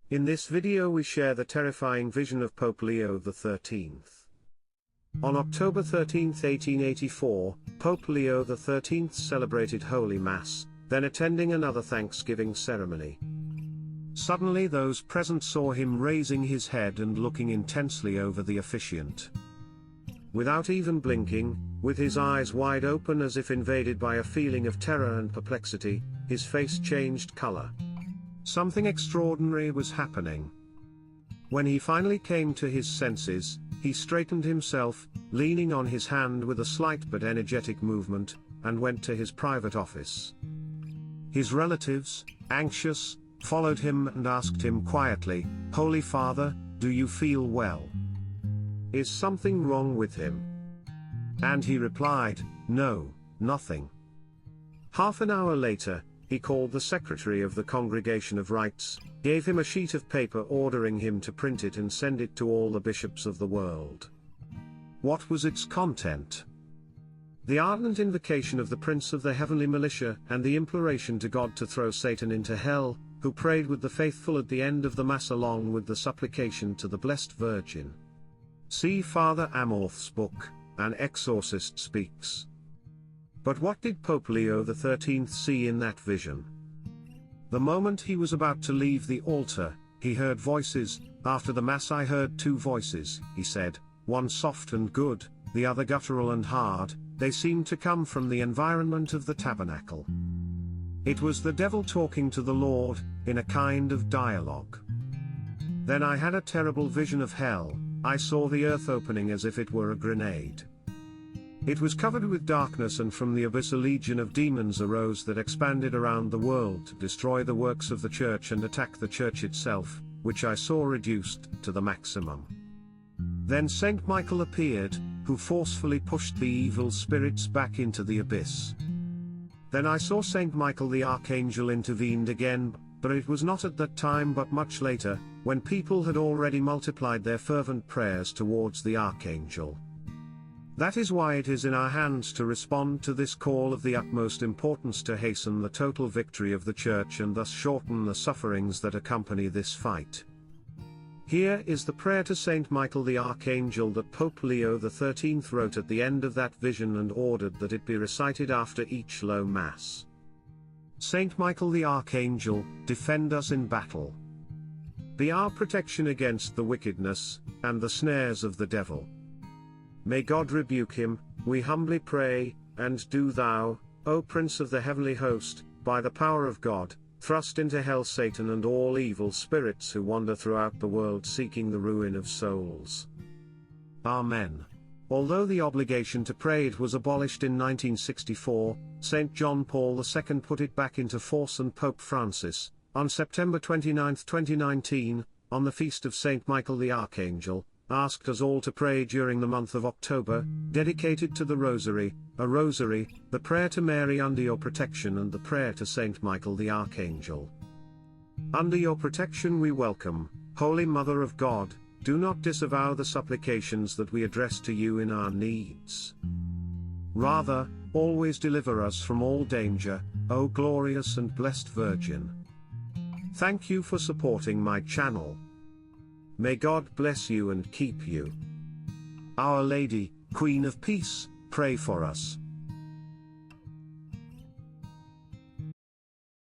In this video we share the terrifying vision of Pope Leo XIII. On October 13, 1884, Pope Leo XIII celebrated Holy Mass, then attending another Thanksgiving ceremony. Suddenly those present saw him raising his head and looking intensely over the officiant. Without even blinking, with his eyes wide open as if invaded by a feeling of terror and perplexity, his face changed color. Something extraordinary was happening. When he finally came to his senses, he straightened himself, leaning on his hand with a slight but energetic movement, and went to his private office. His relatives, anxious, followed him and asked him quietly, "Holy Father, do you feel well? Is something wrong with him?" And he replied, "No, nothing." Half an hour later, he called the secretary of the Congregation of Rites, gave him a sheet of paper ordering him to print it and send it to all the bishops of the world. What was its content? The ardent invocation of the Prince of the Heavenly Militia and the imploration to God to throw Satan into hell, who prayed with the faithful at the end of the Mass along with the supplication to the Blessed Virgin. See Father Amorth's book, An Exorcist Speaks. But what did Pope Leo XIII see in that vision? The moment he was about to leave the altar, he heard voices. "After the Mass I heard two voices," he said, "one soft and good, the other guttural and hard. They seemed to come from the environment of the tabernacle." It was the devil talking to the Lord, in a kind of dialogue. Then I had a terrible vision of hell. I saw the earth opening as if it were a grenade. It was covered with darkness, and from the abyss a legion of demons arose that expanded around the world to destroy the works of the Church and attack the Church itself, which I saw reduced to the maximum. Then Saint Michael appeared, who forcefully pushed the evil spirits back into the abyss. Then I saw Saint Michael the Archangel intervened again, but it was not at that time but much later, when people had already multiplied their fervent prayers towards the Archangel. That is why it is in our hands to respond to this call of the utmost importance to hasten the total victory of the Church and thus shorten the sufferings that accompany this fight. Here is the prayer to Saint Michael the Archangel that Pope Leo XIII wrote at the end of that vision and ordered that it be recited after each low Mass. Saint Michael the Archangel, defend us in battle. Be our protection against the wickedness and the snares of the devil. May God rebuke him, we humbly pray, and do thou, O Prince of the heavenly host, by the power of God, thrust into hell Satan and all evil spirits who wander throughout the world seeking the ruin of souls. Amen. Although the obligation to pray it was abolished in 1964, St. John Paul II put it back into force, and Pope Francis, on September 29, 2019, on the feast of St. Michael the Archangel, asked us all to pray during the month of October, dedicated to the Rosary, a Rosary, the prayer to Mary under your protection and the prayer to Saint Michael the Archangel. Under your protection we welcome, Holy Mother of God, do not disavow the supplications that we address to you in our needs. Rather, always deliver us from all danger, O glorious and blessed Virgin. Thank you for supporting my channel. May God bless you and keep you. Our Lady, Queen of Peace, pray for us.